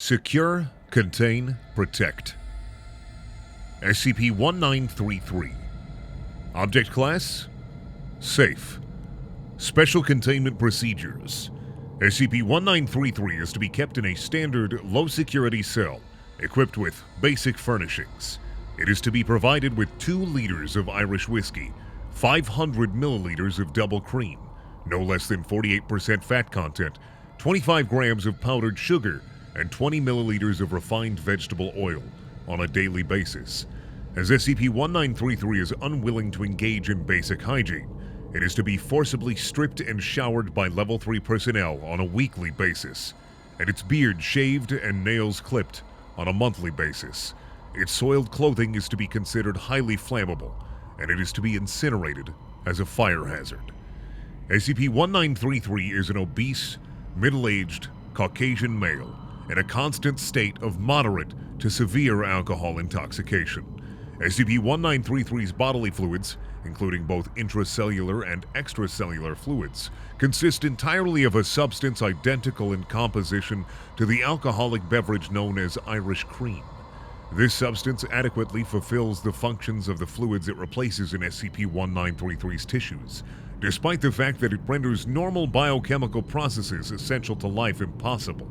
Secure, Contain, Protect. SCP-1933. Object Class: Safe. Special Containment Procedures. SCP-1933 is to be kept in a standard, low-security cell, equipped with basic furnishings. It is to be provided with 2 liters of Irish whiskey, 500 milliliters of double cream, no less than 48% fat content, 25 grams of powdered sugar, and 20 milliliters of refined vegetable oil on a daily basis. As SCP-1933 is unwilling to engage in basic hygiene, it is to be forcibly stripped and showered by Level 3 personnel on a weekly basis, and its beard shaved and nails clipped on a monthly basis. Its soiled clothing is to be considered highly flammable, and it is to be incinerated as a fire hazard. SCP-1933 is an obese, middle-aged, Caucasian male in a constant state of moderate to severe alcohol intoxication. SCP-1933's bodily fluids, including both intracellular and extracellular fluids, consist entirely of a substance identical in composition to the alcoholic beverage known as Irish cream. This substance adequately fulfills the functions of the fluids it replaces in SCP-1933's tissues, despite the fact that it renders normal biochemical processes essential to life impossible.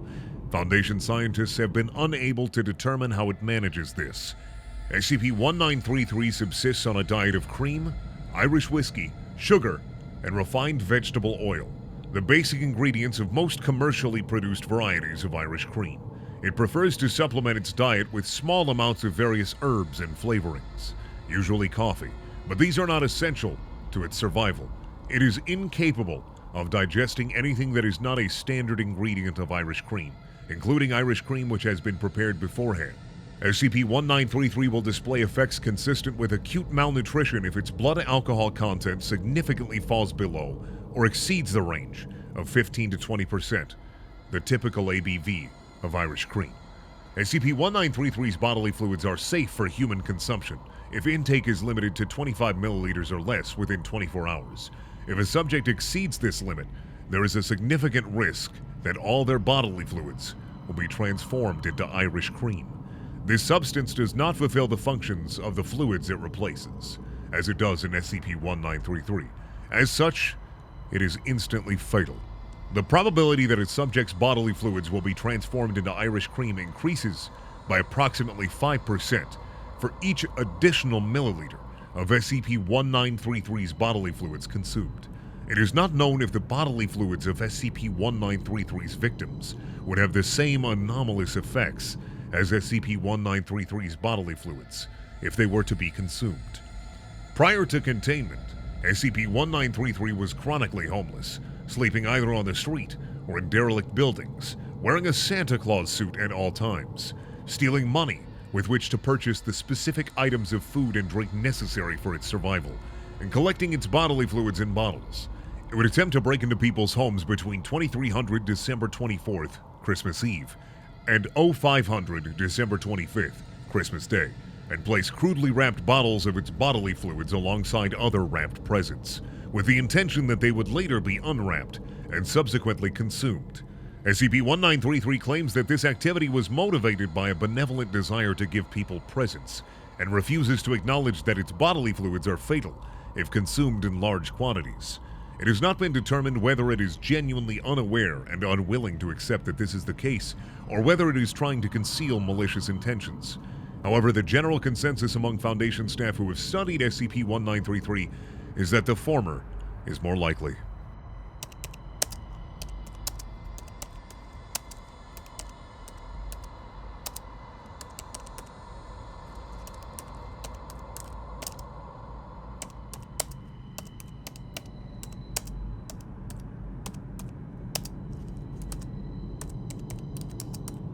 Foundation scientists have been unable to determine how it manages this. SCP-1933 subsists on a diet of cream, Irish whiskey, sugar, and refined vegetable oil, the basic ingredients of most commercially produced varieties of Irish cream. It prefers to supplement its diet with small amounts of various herbs and flavorings, usually coffee, but these are not essential to its survival. It is incapable of digesting anything that is not a standard ingredient of Irish cream, including Irish cream which has been prepared beforehand. SCP-1933 will display effects consistent with acute malnutrition if its blood alcohol content significantly falls below or exceeds the range of 15 to 20%, the typical ABV of Irish cream. SCP-1933's bodily fluids are safe for human consumption if intake is limited to 25 milliliters or less within 24 hours. If a subject exceeds this limit, there is a significant risk that all their bodily fluids will be transformed into Irish cream. This substance does not fulfill the functions of the fluids it replaces, as it does in SCP-1933. As such, it is instantly fatal. The probability that a subject's bodily fluids will be transformed into Irish cream increases by approximately 5% for each additional milliliter of SCP-1933's bodily fluids consumed. It is not known if the bodily fluids of SCP-1933's victims would have the same anomalous effects as SCP-1933's bodily fluids if they were to be consumed. Prior to containment, SCP-1933 was chronically homeless, sleeping either on the street or in derelict buildings, wearing a Santa Claus suit at all times, stealing money with which to purchase the specific items of food and drink necessary for its survival, and collecting its bodily fluids in bottles. It would attempt to break into people's homes between 2300 December 24th, Christmas Eve, and 0500 December 25th, Christmas Day, and place crudely wrapped bottles of its bodily fluids alongside other wrapped presents, with the intention that they would later be unwrapped and subsequently consumed. SCP-1933 claims that this activity was motivated by a benevolent desire to give people presents, and refuses to acknowledge that its bodily fluids are fatal if consumed in large quantities. It has not been determined whether it is genuinely unaware and unwilling to accept that this is the case, or whether it is trying to conceal malicious intentions. However, the general consensus among Foundation staff who have studied SCP-1933 is that the former is more likely.